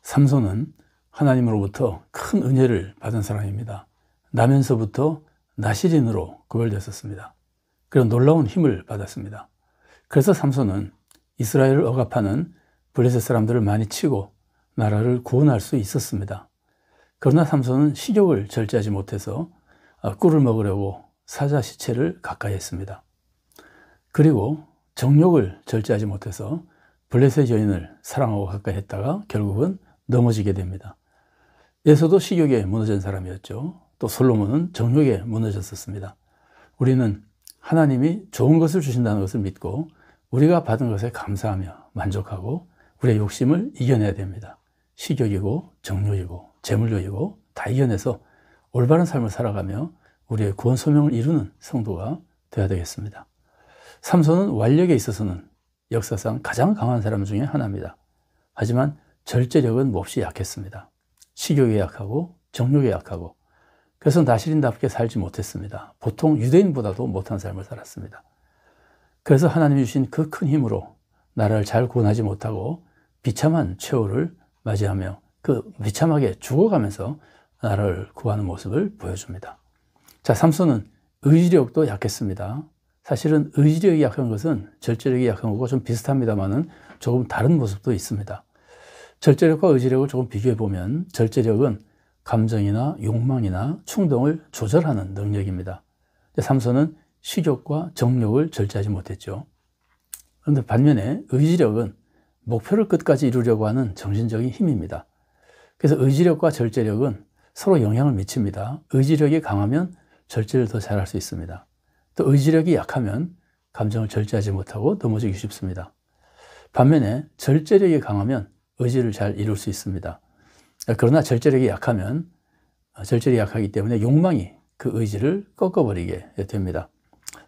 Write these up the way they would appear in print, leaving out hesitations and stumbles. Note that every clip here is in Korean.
삼손은 하나님으로부터 큰 은혜를 받은 사람입니다. 나면서부터 나실인으로 구별되었습니다. 그런 놀라운 힘을 받았습니다. 그래서 삼손은 이스라엘을 억압하는 블레셋 사람들을 많이 치고 나라를 구원할 수 있었습니다. 그러나 삼손은 식욕을 절제하지 못해서 꿀을 먹으려고 사자 시체를 가까이 했습니다. 그리고 정욕을 절제하지 못해서 블레셋 여인을 사랑하고 가까이 했다가 결국은 넘어지게 됩니다. 에서도 식욕에 무너진 사람이었죠. 또 솔로몬은 정욕에 무너졌었습니다. 우리는 하나님이 좋은 것을 주신다는 것을 믿고 우리가 받은 것에 감사하며 만족하고 우리의 욕심을 이겨내야 됩니다. 식욕이고 정욕이고 재물욕이고 다 이겨내서 올바른 삶을 살아가며 우리의 구원 소명을 이루는 성도가 되어야 되겠습니다. 삼손은 완력에 있어서는 역사상 가장 강한 사람 중에 하나입니다. 하지만 절제력은 몹시 약했습니다. 식욕에 약하고 정욕에 약하고 그래서 나실인답게 살지 못했습니다. 보통 유대인보다도 못한 삶을 살았습니다. 그래서 하나님이 주신 그 큰 힘으로 나라를 잘 구원하지 못하고 비참한 최후를 맞이하며 그 비참하게 죽어가면서 나라를 구하는 모습을 보여줍니다. 자, 삼손은 의지력도 약했습니다. 사실은 의지력이 약한 것은 절제력이 약한 거고 좀 비슷합니다만은 조금 다른 모습도 있습니다. 절제력과 의지력을 조금 비교해 보면 절제력은 감정이나 욕망이나 충동을 조절하는 능력입니다. 삼손은 식욕과 정욕을 절제하지 못했죠. 그런데 반면에 의지력은 목표를 끝까지 이루려고 하는 정신적인 힘입니다. 그래서 의지력과 절제력은 서로 영향을 미칩니다. 의지력이 강하면 절제를 더 잘할 수 있습니다. 또 의지력이 약하면 감정을 절제하지 못하고 넘어지기 쉽습니다. 반면에 절제력이 강하면 의지를 잘 이룰 수 있습니다. 그러나 절제력이 약하면 절제력이 약하기 때문에 욕망이 그 의지를 꺾어버리게 됩니다.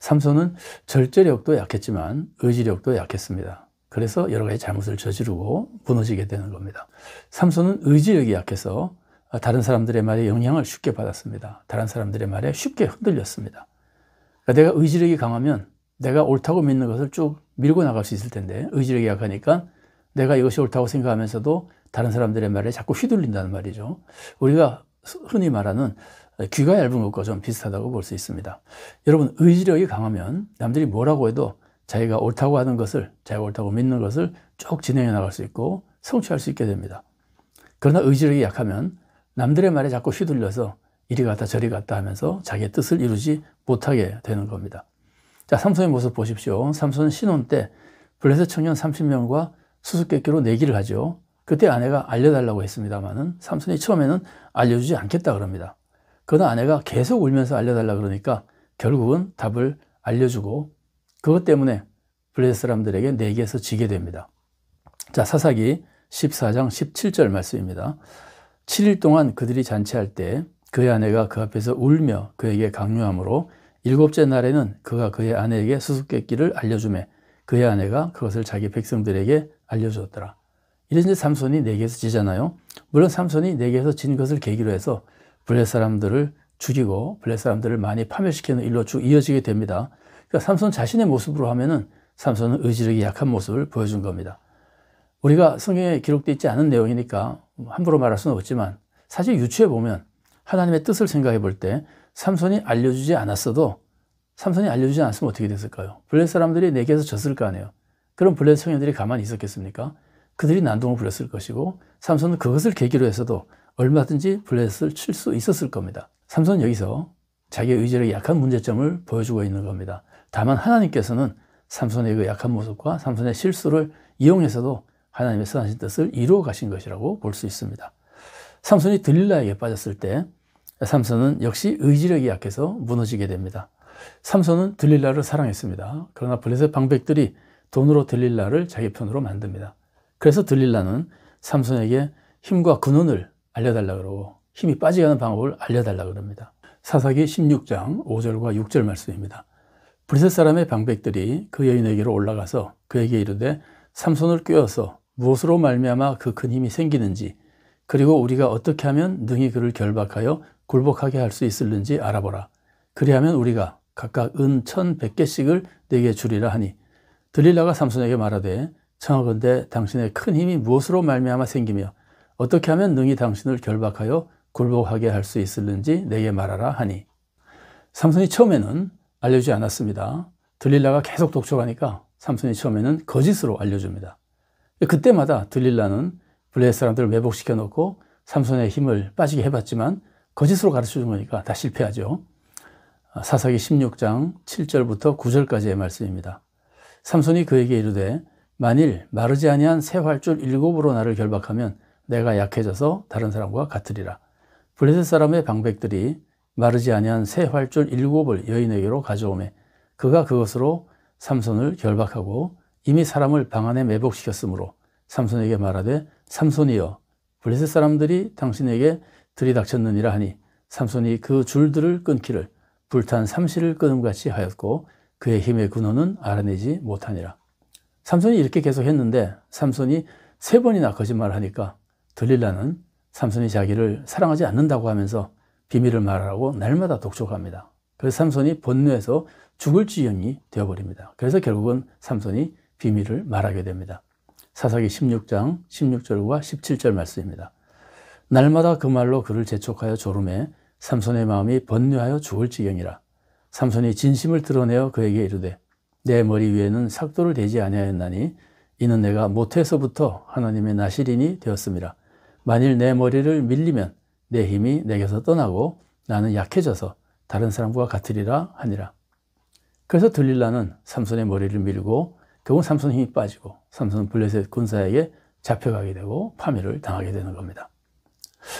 삼손은 절제력도 약했지만 의지력도 약했습니다. 그래서 여러 가지 잘못을 저지르고 무너지게 되는 겁니다. 삼손은 의지력이 약해서 다른 사람들의 말에 영향을 쉽게 받았습니다. 다른 사람들의 말에 쉽게 흔들렸습니다. 그러니까 내가 의지력이 강하면 내가 옳다고 믿는 것을 쭉 밀고 나갈 수 있을 텐데 의지력이 약하니까 내가 이것이 옳다고 생각하면서도 다른 사람들의 말에 자꾸 휘둘린다는 말이죠. 우리가 흔히 말하는 귀가 얇은 것과 좀 비슷하다고 볼 수 있습니다. 여러분, 의지력이 강하면 남들이 뭐라고 해도 자기가 옳다고 하는 것을, 자기가 옳다고 믿는 것을 쭉 진행해 나갈 수 있고 성취할 수 있게 됩니다. 그러나 의지력이 약하면 남들의 말에 자꾸 휘둘려서 이리 갔다 저리 갔다 하면서 자기의 뜻을 이루지 못하게 되는 겁니다. 자, 삼손의 모습 보십시오. 삼손은 신혼 때 블레셋 청년 30명과 수수께끼로 내기를 하죠. 그때 아내가 알려달라고 했습니다만은 삼손이 처음에는 알려주지 않겠다 그럽니다. 그러나 아내가 계속 울면서 알려달라 그러니까 결국은 답을 알려주고 그것 때문에 블레셋 사람들에게 내기에서 지게 됩니다. 자, 사사기 14장 17절 말씀입니다. 7일 동안 그들이 잔치할 때 그의 아내가 그 앞에서 울며 그에게 강요하므로 7째 날에는 그가 그의 아내에게 수수께끼를 알려주매 그의 아내가 그것을 자기 백성들에게 알려주었더라. 이래서 삼손이 내기에서 지잖아요. 물론 삼손이 내기에서 진 것을 계기로 해서 블레셋 사람들을 죽이고 블레셋 사람들을 많이 파멸시키는 일로 쭉 이어지게 됩니다. 그러니까 삼손 자신의 모습으로 하면은 삼손은 의지력이 약한 모습을 보여준 겁니다. 우리가 성경에 기록되어 있지 않은 내용이니까 함부로 말할 수는 없지만 사실 유추해 보면 하나님의 뜻을 생각해 볼 때 삼손이 알려주지 않았으면 어떻게 됐을까요? 블레셋 사람들이 내게서 졌을 거 아니에요. 그럼 블레셋 청년들이 가만히 있었겠습니까? 그들이 난동을 부렸을 것이고 삼손은 그것을 계기로 해서도 얼마든지 블레셋을 칠 수 있었을 겁니다. 삼손은 여기서 자기의 의지력이 약한 문제점을 보여주고 있는 겁니다. 다만 하나님께서는 삼손의 그 약한 모습과 삼손의 실수를 이용해서도 하나님의 선하신 뜻을 이루어 가신 것이라고 볼 수 있습니다. 삼손이 들릴라에게 빠졌을 때 삼손은 역시 의지력이 약해서 무너지게 됩니다. 삼손은 들릴라를 사랑했습니다. 그러나 블레셋 방백들이 돈으로 들릴라를 자기 편으로 만듭니다. 그래서 들릴라는 삼손에게 힘과 근원을 알려달라 그러고 힘이 빠지게 하는 방법을 알려달라 그럽니다. 사사기 16장 5절과 6절 말씀입니다. 블레셋 사람의 방백들이 그 여인에게로 올라가서 그에게 이르되 삼손을 꿰어서 무엇으로 말미암아 그 큰 힘이 생기는지 그리고 우리가 어떻게 하면 능히 그를 결박하여 굴복하게 할 수 있을는지 알아보라. 그리하면 우리가 각각 은 1,100개씩을 네게 주리라 하니 들릴라가 삼손에게 말하되 청하건대 당신의 큰 힘이 무엇으로 말미암아 생기며 어떻게 하면 능히 당신을 결박하여 굴복하게 할 수 있을는지 내게 말하라 하니. 삼손이 처음에는 알려주지 않았습니다. 들릴라가 계속 독촉하니까 삼손이 처음에는 거짓으로 알려줍니다. 그때마다 들릴라는 블레셋 사람들을 매복시켜 놓고 삼손의 힘을 빠지게 해봤지만 거짓으로 가르쳐 준 거니까 다 실패하죠. 사사기 16장 7절부터 9절까지의 말씀입니다. 삼손이 그에게 이르되 만일 마르지 아니한 새 활줄 7으로 나를 결박하면 내가 약해져서 다른 사람과 같으리라. 블레셋 사람의 방백들이 마르지 아니한 새 활줄 7을 여인에게로 가져오매 그가 그것으로 삼손을 결박하고 이미 사람을 방 안에 매복시켰으므로 삼손에게 말하되 삼손이여 블레셋 사람들이 당신에게 들이닥쳤느니라 하니 삼손이 그 줄들을 끊기를 불탄 삼시를 끊음같이 하였고 그의 힘의 근원은 알아내지 못하니라. 삼손이 이렇게 계속 했는데 삼손이 3번이나 거짓말을 하니까 들릴라는 삼손이 자기를 사랑하지 않는다고 하면서 비밀을 말하라고 날마다 독촉합니다. 그래서 삼손이 분노해서 죽을 지경이 되어버립니다. 그래서 결국은 삼손이 비밀을 말하게 됩니다. 사사기 16장 16절과 17절 말씀입니다. 날마다 그 말로 그를 재촉하여 조르매 삼손의 마음이 번뇌하여 죽을 지경이라. 삼손이 진심을 드러내어 그에게 이르되 내 머리 위에는 삭도를 대지 아니하였나니 이는 내가 모태에서부터 하나님의 나실인이 되었음이라. 만일 내 머리를 밀리면 내 힘이 내게서 떠나고 나는 약해져서 다른 사람과 같으리라 하니라. 그래서 들릴라는 삼손의 머리를 밀고 결국 삼손의 힘이 빠지고 삼손은 블레셋 군사에게 잡혀가게 되고 파멸을 당하게 되는 겁니다.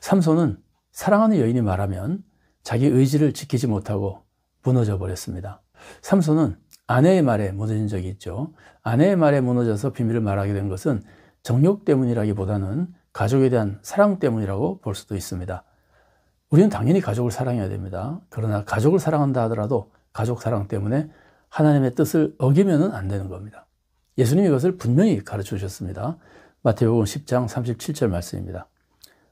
삼손은 사랑하는 여인이 말하면 자기 의지를 지키지 못하고 무너져 버렸습니다. 삼손은 아내의 말에 무너진 적이 있죠. 아내의 말에 무너져서 비밀을 말하게 된 것은 정욕 때문이라기보다는 가족에 대한 사랑 때문이라고 볼 수도 있습니다. 우리는 당연히 가족을 사랑해야 됩니다. 그러나 가족을 사랑한다 하더라도 가족 사랑 때문에 하나님의 뜻을 어기면 안 되는 겁니다. 예수님이 이것을 분명히 가르쳐 주셨습니다. 마태복음 10장 37절 말씀입니다.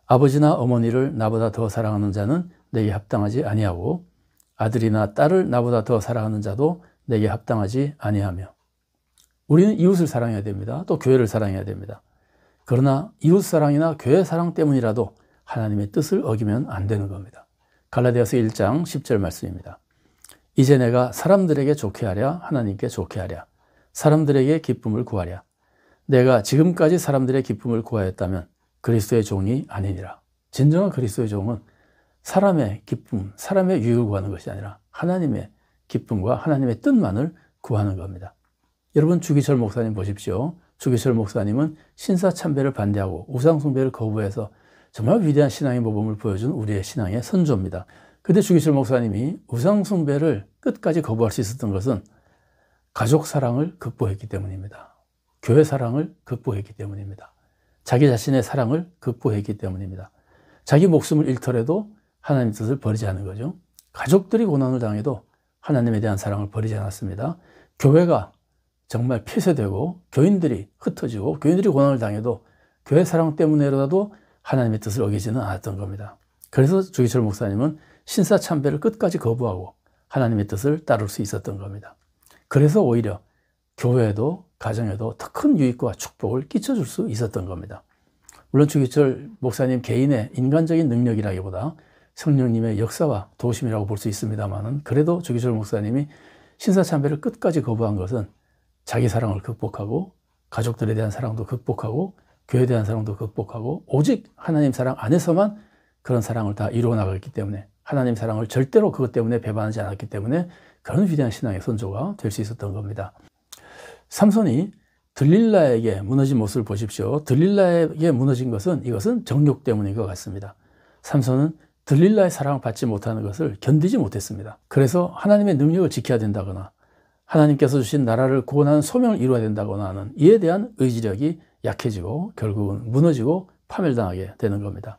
아버지나 어머니를 나보다 더 사랑하는 자는 내게 합당하지 아니하고 아들이나 딸을 나보다 더 사랑하는 자도 내게 합당하지 아니하며. 우리는 이웃을 사랑해야 됩니다. 또 교회를 사랑해야 됩니다. 그러나 이웃 사랑이나 교회 사랑 때문이라도 하나님의 뜻을 어기면 안 되는 겁니다. 갈라디아서 1장 10절 말씀입니다. 이제 내가 사람들에게 좋게 하랴 하나님께 좋게 하랴 사람들에게 기쁨을 구하랴. 내가 지금까지 사람들의 기쁨을 구하였다면 그리스도의 종이 아니니라. 진정한 그리스도의 종은 사람의 기쁨, 사람의 유익을 구하는 것이 아니라 하나님의 기쁨과 하나님의 뜻만을 구하는 겁니다. 여러분 주기철 목사님 보십시오. 주기철 목사님은 신사참배를 반대하고 우상숭배를 거부해서 정말 위대한 신앙의 모범을 보여준 우리의 신앙의 선조입니다. 그런데 주기철 목사님이 우상숭배를 끝까지 거부할 수 있었던 것은 가족 사랑을 극복했기 때문입니다. 교회 사랑을 극복했기 때문입니다. 자기 자신의 사랑을 극복했기 때문입니다. 자기 목숨을 잃더라도 하나님의 뜻을 버리지 않은 거죠. 가족들이 고난을 당해도 하나님에 대한 사랑을 버리지 않았습니다. 교회가 정말 폐쇄되고 교인들이 흩어지고 교인들이 고난을 당해도 교회 사랑 때문에라도 하나님의 뜻을 어기지는 않았던 겁니다. 그래서 주기철 목사님은 신사참배를 끝까지 거부하고 하나님의 뜻을 따를 수 있었던 겁니다. 그래서 오히려 교회에도 가정에도 더 큰 유익과 축복을 끼쳐줄 수 있었던 겁니다. 물론 주기철 목사님 개인의 인간적인 능력이라기보다 성령님의 역사와 도우심이라고 볼 수 있습니다만은 그래도 주기철 목사님이 신사참배를 끝까지 거부한 것은 자기 사랑을 극복하고 가족들에 대한 사랑도 극복하고 교회에 대한 사랑도 극복하고 오직 하나님 사랑 안에서만 그런 사랑을 다 이루어 나갔기 때문에 하나님 사랑을 절대로 그것 때문에 배반하지 않았기 때문에 그런 위대한 신앙의 선조가 될 수 있었던 겁니다. 삼손이 들릴라에게 무너진 모습을 보십시오. 들릴라에게 무너진 것은 이것은 정욕 때문인 것 같습니다. 삼손은 들릴라의 사랑을 받지 못하는 것을 견디지 못했습니다. 그래서 하나님의 능력을 지켜야 된다거나 하나님께서 주신 나라를 구원하는 소명을 이루어야 된다거나 하는 이에 대한 의지력이 약해지고 결국은 무너지고 파멸당하게 되는 겁니다.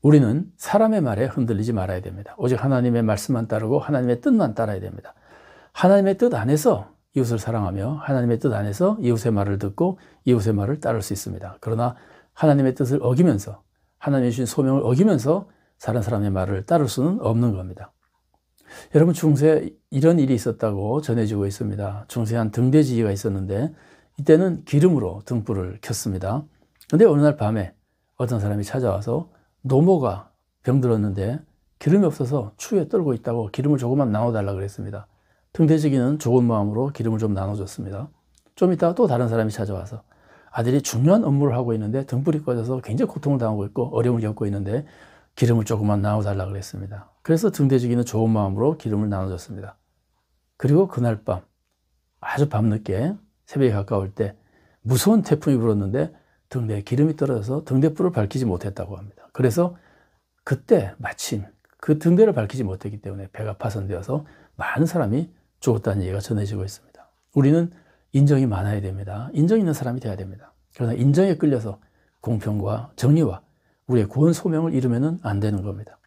우리는 사람의 말에 흔들리지 말아야 됩니다. 오직 하나님의 말씀만 따르고 하나님의 뜻만 따라야 됩니다. 하나님의 뜻 안에서 이웃을 사랑하며 하나님의 뜻 안에서 이웃의 말을 듣고 이웃의 말을 따를 수 있습니다. 그러나 하나님의 뜻을 어기면서 하나님이 주신 소명을 어기면서 다른 사람의 말을 따를 수는 없는 겁니다. 여러분 중세에 이런 일이 있었다고 전해지고 있습니다. 중세에 한 등대지기가 있었는데 이때는 기름으로 등불을 켰습니다. 그런데 어느 날 밤에 어떤 사람이 찾아와서 노모가 병들었는데 기름이 없어서 추위에 떨고 있다고 기름을 조금만 나눠달라 그랬습니다. 등대지기는 좋은 마음으로 기름을 좀 나눠줬습니다. 좀 있다가 또 다른 사람이 찾아와서 아들이 중요한 업무를 하고 있는데 등불이 꺼져서 굉장히 고통을 당하고 있고 어려움을 겪고 있는데 기름을 조금만 나눠달라 그랬습니다. 그래서 등대지기는 좋은 마음으로 기름을 나눠줬습니다. 그리고 그날 밤 아주 밤늦게 새벽에 가까울 때 무서운 태풍이 불었는데 등대에 기름이 떨어져서 등대불을 밝히지 못했다고 합니다. 그래서 그때 마침 그 등대를 밝히지 못했기 때문에 배가 파손되어서 많은 사람이 죽었다는 얘기가 전해지고 있습니다. 우리는 인정이 많아야 됩니다. 인정 있는 사람이 돼야 됩니다. 그러나 인정에 끌려서 공평과 정의와 우리의 구원 소명을 이루면 안 되는 겁니다.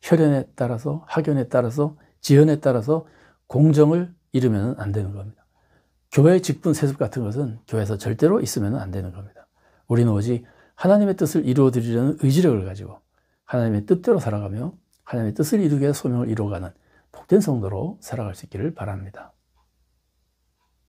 혈연에 따라서 학연에 따라서 지연에 따라서 공정을 이루면 안 되는 겁니다. 교회의 직분 세습 같은 것은 교회에서 절대로 있으면 안 되는 겁니다. 우리는 오직 하나님의 뜻을 이루어드리려는 의지력을 가지고 하나님의 뜻대로 살아가며 하나님의 뜻을 이루기 위해 소명을 이루어가는 복된 성도로 살아갈 수 있기를 바랍니다.